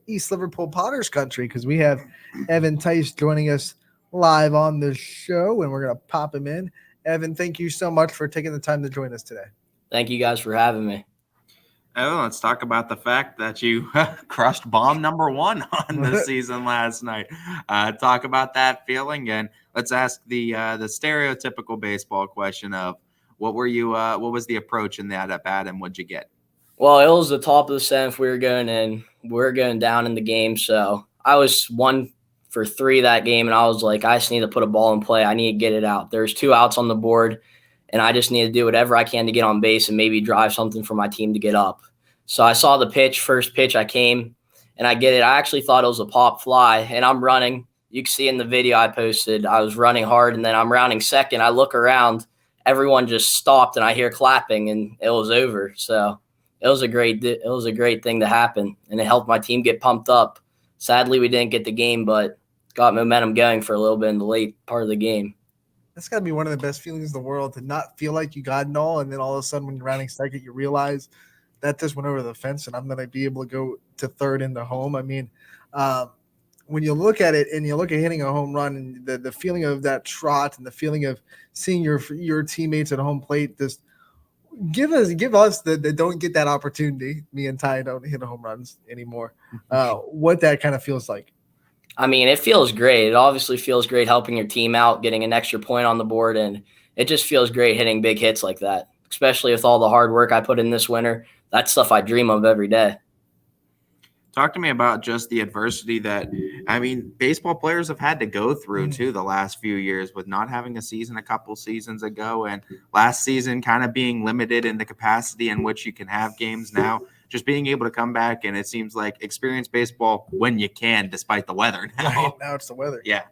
East Liverpool Potters country because we have Evan Tice joining us live on the show, and we're going to pop him in. Evan, thank you so much for taking the time to join us today. Thank you guys for having me. Oh, let's talk about the fact that you crushed bomb number 1 on the season last night. Talk about that feeling, and let's ask the stereotypical baseball question of what was the approach in that at bat, and what'd you get? Well, it was the top of the 7th. We were going in. We were going down in the game, so I was 1 for 3 that game, and I was like, I just need to put a ball in play. I need to get it out. There's 2 outs on the board, and I just need to do whatever I can to get on base and maybe drive something for my team to get up. So I saw the first pitch I came, and I get it. I actually thought it was a pop fly, and I'm running. You can see in the video I posted, I was running hard, and then I'm rounding second. I look around. Everyone just stopped, and I hear clapping, and it was over. So it was a great thing to happen, and it helped my team get pumped up. Sadly, we didn't get the game, but got momentum going for a little bit in the late part of the game. That's got to be one of the best feelings in the world, to not feel like you got it all, and then all of a sudden when you're rounding second, you realize that just went over the fence and I'm going to be able to go to third into home. I mean, when you look at it and you look at hitting a home run and the feeling of that trot and the feeling of seeing your teammates at home plate, just give us that don't get that opportunity. Me and Ty don't hit home runs anymore. What that kind of feels like. I mean, it feels great. It obviously feels great helping your team out, getting an extra point on the board, and it just feels great hitting big hits like that, especially with all the hard work I put in this winter. That's stuff I dream of every day. Talk to me about just the adversity that, baseball players have had to go through too the last few years, with not having a season a couple seasons ago, and last season kind of being limited in the capacity in which you can have games now. Just being able to come back, and it seems like experience baseball when you can, despite the weather now. Right, now it's the weather. Yeah.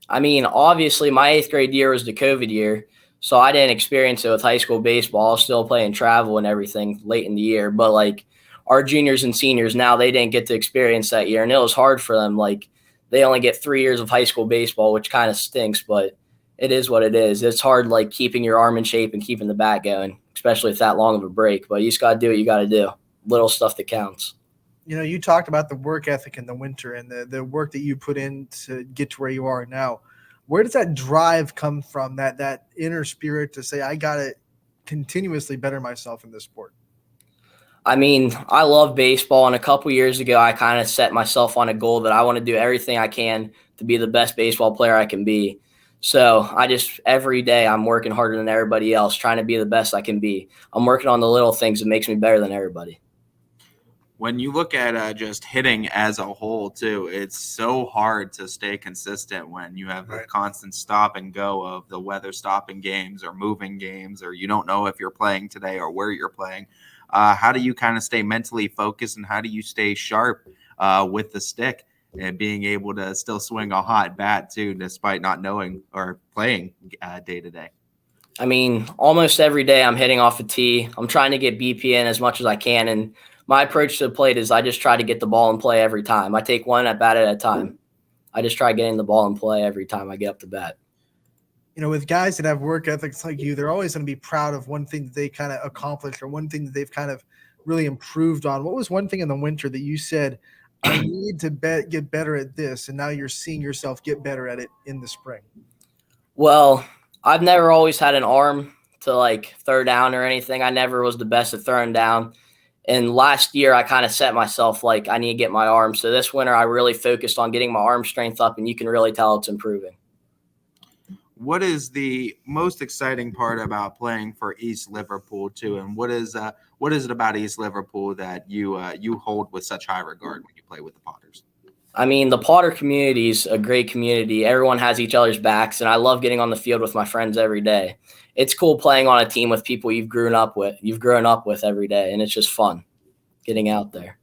I mean, obviously my 8th grade year was the COVID year, so I didn't experience it with high school baseball. I was still playing travel and everything late in the year. But, like, our juniors and seniors now, they didn't get to experience that year, and it was hard for them. Like, they only get 3 years of high school baseball, which kind of stinks, but it is what it is. It's hard, like, keeping your arm in shape and keeping the bat going, especially with that long of a break. But you just got to do what you got to do. Little stuff that counts. You know, you talked about the work ethic in the winter and the work that you put in to get to where you are now. Where does that drive come from, that inner spirit to say, I got to continuously better myself in this sport? I mean, I love baseball, and a couple years ago I kind of set myself on a goal that I want to do everything I can to be the best baseball player I can be. So every day I'm working harder than everybody else, trying to be the best I can be. I'm working on the little things that makes me better than everybody. When you look at just hitting as a whole, too, it's so hard to stay consistent when you have a constant stop and go of the weather stopping games or moving games, or you don't know if you're playing today or where you're playing. How do you kind of stay mentally focused, and how do you stay sharp with the stick and being able to still swing a hot bat, too, despite not knowing or playing day to day? I mean, almost every day I'm hitting off a tee. I'm trying to get BP in as much as I can, and my approach to the plate is I just try to get the ball in play every time. I take one at bat at a time. I just try getting the ball in play every time I get up to bat. You know, with guys that have work ethics like you, they're always going to be proud of one thing that they kind of accomplished or one thing that they've kind of really improved on. What was one thing in the winter that you said, I need to get better at this, and now you're seeing yourself get better at it in the spring? Well, I've never always had an arm to, like, throw down or anything. I never was the best at throwing down. And last year, I kind of set myself, like, I need to get my arm. So this winter, I really focused on getting my arm strength up, and you can really tell it's improving. What is the most exciting part about playing for East Liverpool, too? And what is it about East Liverpool that you hold with such high regard when you play with the Potters? I mean, the Potter community is a great community. Everyone has each other's backs, and I love getting on the field with my friends every day. It's cool playing on a team with people you've grown up with every day, and it's just fun getting out there.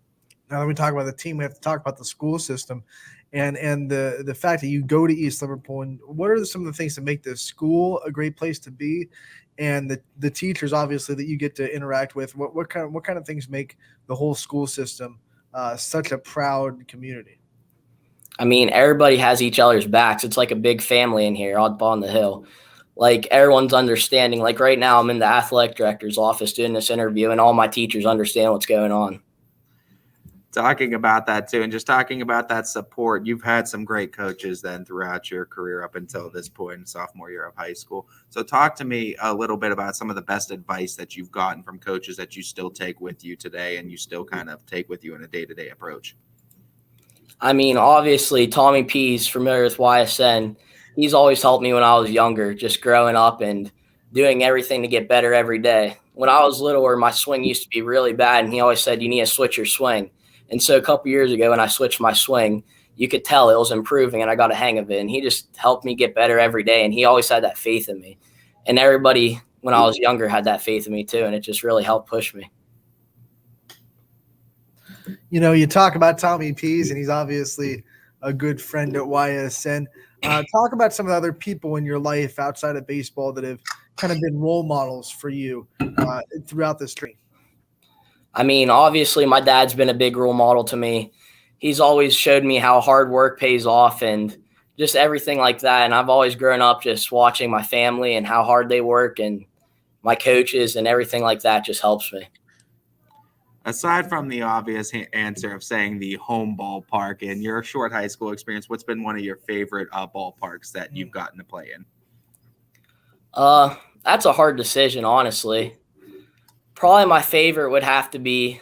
Now that we talk about the team, we have to talk about the school system and the fact that you go to East Liverpool. And what are some of the things that make the school a great place to be, and the teachers, obviously, that you get to interact with? What kind of things make the whole school system such a proud community? I mean, everybody has each other's backs. It's like a big family in here up on the hill. Like, everyone's understanding. Like, right now I'm in the athletic director's office doing this interview, and all my teachers understand what's going on. Talking about that too, and just talking about that support, you've had some great coaches then throughout your career up until this point, sophomore year of high school. So talk to me a little bit about some of the best advice that you've gotten from coaches that you still take with you today and you still kind of take with you in a day-to-day approach. I mean, obviously, Tommy P's familiar with YSN. He's always helped me when I was younger, just growing up and doing everything to get better every day. When I was littler, my swing used to be really bad, and he always said, you need to switch your swing. And so a couple years ago when I switched my swing, you could tell it was improving and I got a hang of it. And he just helped me get better every day. And he always had that faith in me. And everybody when I was younger had that faith in me too. And it just really helped push me. You know, you talk about Tommy Pease, and he's obviously a good friend at YSN. Talk about some of the other people in your life outside of baseball that have kind of been role models for you throughout this journey. I mean, obviously, my dad's been a big role model to me. He's always showed me how hard work pays off and just everything like that. And I've always grown up just watching my family and how hard they work, and my coaches and everything like that just helps me. Aside from the obvious answer of saying the home ballpark in your short high school experience, what's been one of your favorite ballparks that you've gotten to play in? That's a hard decision, honestly. Probably my favorite would have to be,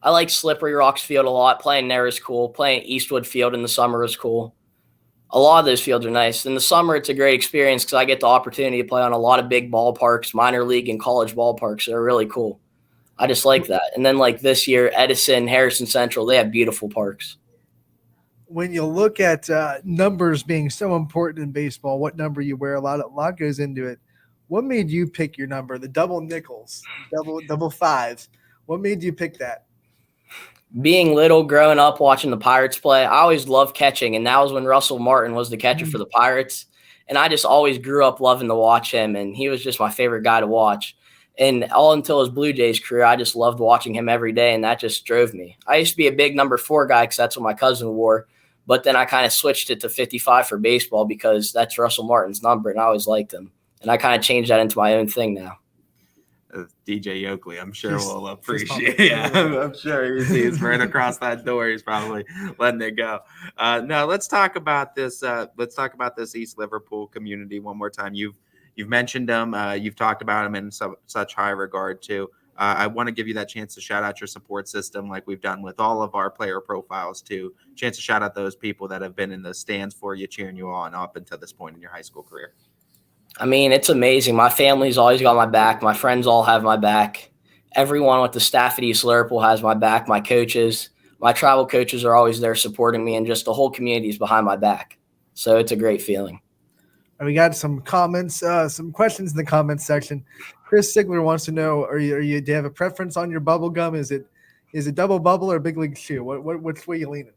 I like Slippery Rocks Field a lot. Playing there is cool. Playing Eastwood Field in the summer is cool. A lot of those fields are nice. In the summer, it's a great experience because I get the opportunity to play on a lot of big ballparks, minor league and college ballparks. They're really cool. I just like that. And then like this year, Edison, Harrison Central, they have beautiful parks. When you look at numbers being so important in baseball, what number you wear, a lot goes into it. What made you pick your number? The double nickels, double fives. What made you pick that? Being little, growing up, watching the Pirates play, I always loved catching, and that was when Russell Martin was the catcher for the Pirates. And I just always grew up loving to watch him, and he was just my favorite guy to watch. And all until his Blue Jays career, I just loved watching him every day, and that just drove me. I used to be a big number 4 guy because that's what my cousin wore, but then I kind of switched it to 55 for baseball because that's Russell Martin's number, and I always liked him. And I kind of changed that into my own thing now. DJ Oakley, I'm sure will appreciate it. Yeah, I'm sure he's right across that door. He's probably letting it go. No, let's talk about this. Let's talk about this East Liverpool community one more time. You've mentioned them. You've talked about them in such high regard too. I want to give you that chance to shout out your support system like we've done with all of our player profiles too. Chance to shout out those people that have been in the stands for you, cheering you on up until this point in your high school career. I mean, it's amazing. My family's always got my back. My friends all have my back. Everyone with the staff at East Liverpool has my back. My coaches, my travel coaches are always there supporting me, and just the whole community is behind my back. So it's a great feeling. And we got some comments, some questions in the comments section. Chris Sigler wants to know: do you have a preference on your bubble gum? Is it double bubble or Big League Chew? Which way you leaning?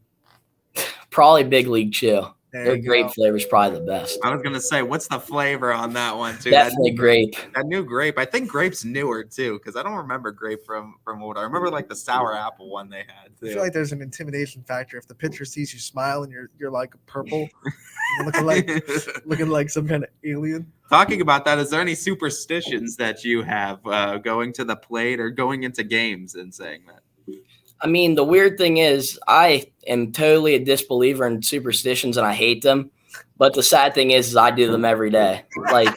Probably Big League Chew. Their grape go. flavor is probably the best. I was gonna say, what's the flavor on that one too? Definitely grape. That new grape. I think grape's newer too, because I don't remember grape from old. I remember like the sour apple one they had too. I feel like there's an intimidation factor if the pitcher sees you smile and you're like purple, looking like some kind of alien. Talking about that, is there any superstitions that you have going to the plate or going into games and saying that? I mean, the weird thing is I am totally a disbeliever in superstitions and I hate them. But the sad thing is I do them every day. Like,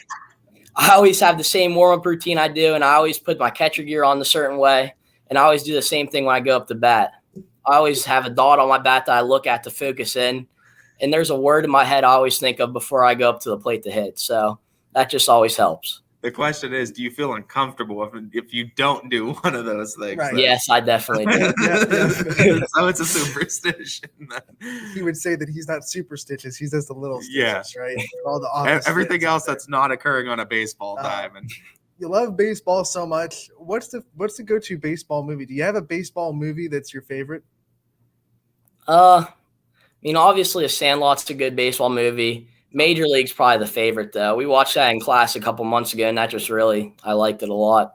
I always have the same warm-up routine I do, and I always put my catcher gear on a certain way, and I always do the same thing when I go up to bat. I always have a dot on my bat that I look at to focus in, and there's a word in my head I always think of before I go up to the plate to hit. So that just always helps. The question is, do you feel uncomfortable if you don't do one of those things? Right. Yes, I definitely do. So it's a superstition. He would say that he's not superstitious. He does the little stitches, right? All the everything else that's not occurring on a baseball time. And you love baseball so much. What's the go-to baseball movie? Do you have a baseball movie that's your favorite? I mean, obviously, A Sandlot's a good baseball movie. Major League's probably the favorite, though. We watched that in class a couple months ago, and that just really – I liked it a lot.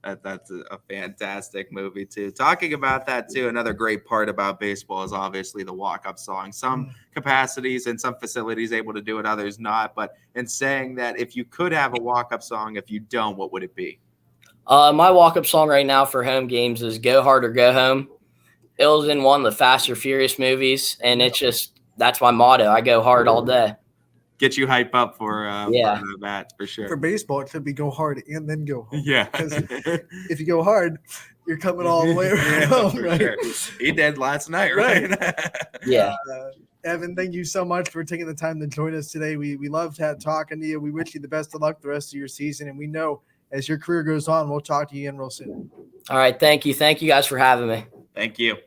That's a fantastic movie, too. Talking about that, too, another great part about baseball is obviously the walk-up song. Some capacities and some facilities able to do it, others not. But in saying that, if you could have a walk-up song, if you don't, what would it be? My walk-up song right now for home games is Go Hard or Go Home. It was in one of the Fast or Furious movies, and it's just that's my motto. I go hard all day. Get you hype up for the bats for sure. For baseball, it should be go hard and then go home. Yeah. Because if you go hard, you're coming all the way home, right? Sure. He did last night, right? Yeah. Evan, thank you so much for taking the time to join us today. We loved talking to you. We wish you the best of luck the rest of your season, and we know as your career goes on, we'll talk to you again real soon. All right. Thank you. Thank you guys for having me. Thank you.